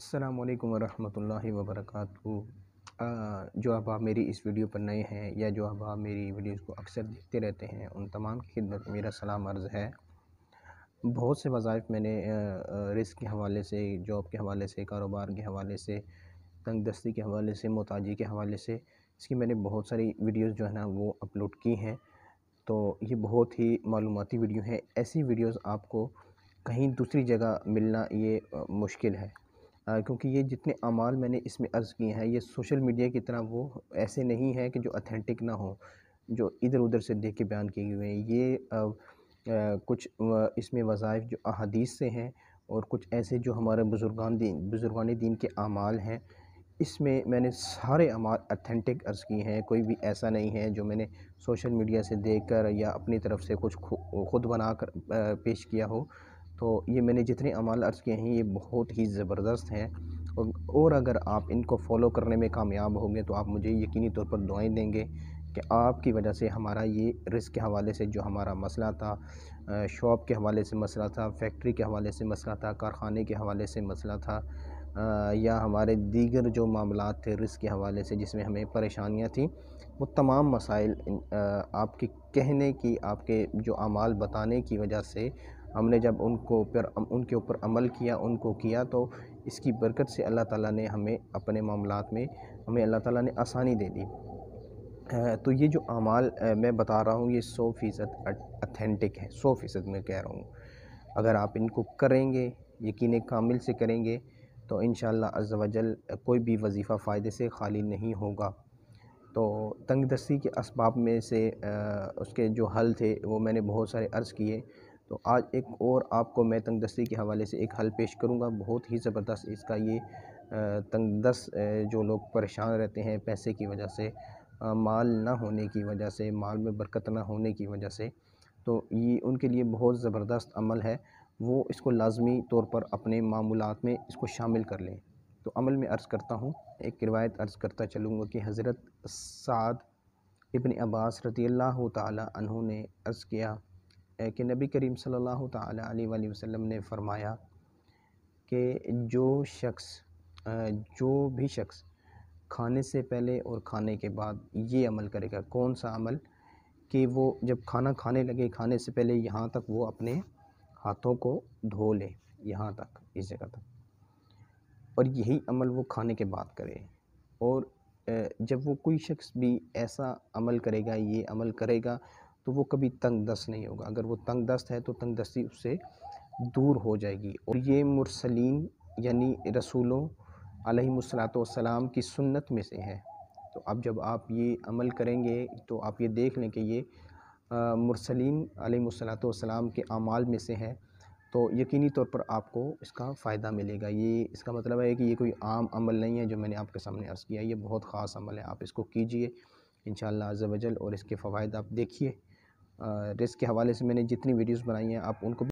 अस्सलामु अलैकुम वरहमतुल्लाहि वबरकातुहू। जो आप मेरी इस वीडियो पर नए हैं या जो आप मेरी वीडियोज़ को अक्सर देखते रहते हैं, उन तमाम की खिदमत में मेरा सलाम अर्ज़ है। बहुत से वज़ाइफ मैंने रिज़्क़ के हवाले से, जॉब के हवाले से, कारोबार के हवाले से, तंगदस्ती के हवाले से, मोहताजी के हवाले से, इसकी मैंने बहुत सारी वीडियोज़ जो है ना वो अपलोड की हैं। तो ये बहुत ही मालूमाती वीडियो है। ऐसी वीडियोज़ आपको कहीं दूसरी जगह मिलना ये मुश्किल है। क्योंकि ये जितने अमाल मैंने इसमें अर्ज़ किए हैं, ये सोशल मीडिया की तरह वो ऐसे नहीं है कि जो ऑथेंटिक ना हो, जो इधर-उधर से देख के बयान किए हुए हैं। ये कुछ इसमें वज़ाइफ जो अहादीस से हैं और कुछ ऐसे जो हमारे बुज़ुर्गान दीन के अमाल हैं। इसमें मैंने सारे अमाल ऑथेंटिक अर्ज़ किए हैं। कोई भी ऐसा नहीं है जो मैंने सोशल मीडिया से देखकर या अपनी तरफ से कुछ खुद बनाकर पेश किया हो। तो ये मैंने जितने अमाल अर्ज़ किए हैं, ये बहुत ही ज़बरदस्त हैं। और अगर आप इनको फ़ॉलो करने में कामयाब होंगे तो आप मुझे यकीनी तौर पर दुआएँ देंगे कि आपकी वजह से हमारा ये रिज़्क़ के हवाले से जो हमारा मसला था, शॉप के हवाले से मसला था, फैक्ट्री के हवाले से मसला था, कारख़ाने के हवाले से मसला था, या हमारे दीगर जो मामलात थे रिज़्क़ के हवाले से जिसमें हमें परेशानियाँ थीं, वो तमाम मसाइल आपके कहने की, आपके जो अमाल बताने की वजह से हमने जब उनके ऊपर अमल किया, उनको किया, तो इसकी बरकत से अल्लाह ताला ने हमें अपने मामलात में हमें अल्लाह ताला ने आसानी दे दी। तो ये जो अमाल मैं बता रहा हूँ, ये 100% ऑथेंटिक है, 100% मैं कह रहा हूँ। अगर आप इनको करेंगे, यकीन कामिल से करेंगे, तो इंशाअल्लाह अज़्ज़ व जल कोई भी वज़ीफ़ा फ़ायदे से खाली नहीं होगा। तो तंगदस्ती के असबाब में से उसके जो हल थे वो मैंने बहुत सारे अर्ज़ किए। तो आज एक और आपको मैं तंगदस्ती के हवाले से एक हल पेश करूँगा, बहुत ही ज़बरदस्त। इसका ये तंगदस्त जो लोग परेशान रहते हैं पैसे की वजह से, माल ना होने की वजह से, माल में बरकत ना होने की वजह से, तो ये उनके लिए बहुत ज़बरदस्त अमल है। वो इसको लाज़मी तौर पर अपने मामूलात में इसको शामिल कर लें। तो अमल में अर्ज़ करता हूँ, एक रिवायत अर्ज़ करता चलूँगा कि हज़रत साद इब्न अब्बास रज़ियल्लाहु ताला अन्हु ने अर्ज़ किया कि नबी करीम सल्लल्लाहु ताला अलैहि वसल्लम ने फ़रमाया कि जो भी शख्स खाने से पहले और खाने के बाद ये अमल करेगा। कौन सा अमल? कि वो जब खाना खाने लगे, खाने से पहले यहाँ तक वो अपने हाथों को धो ले, यहाँ तक, इस जगह तक, और यही अमल वो खाने के बाद करे। और जब वो कोई शख्स भी ऐसा अमल करेगा, ये अमल करेगा, तो वो कभी तंगदस्त नहीं होगा। अगर वो तंगदस्त है तो तंगदस्ती उससे दूर हो जाएगी। और ये मुरसलीन यानी रसूलों अलैहिमुस्सलातु वस्सलाम की सुन्नत में से है। तो अब जब आप ये अमल करेंगे तो आप ये देख लें कि ये मुरसलीन अलैहिमुस्सलातु वस्सलाम के अमाल में से है। तो यकीनी तौर पर आपको इसका फ़ायदा मिलेगा। ये इसका मतलब है कि ये कोई आम अमल नहीं है जो मैंने आपके सामने अर्ज़ किया। ये बहुत ख़ास अमल है, आप इसको कीजिए इंशाअल्लाह अज़्ज़ व जल, और इसके फ़वाइद आप देखिए। रिज़्क़ के हवाले से मैंने जितनी वीडियोज़ बनाई हैं, आप उनको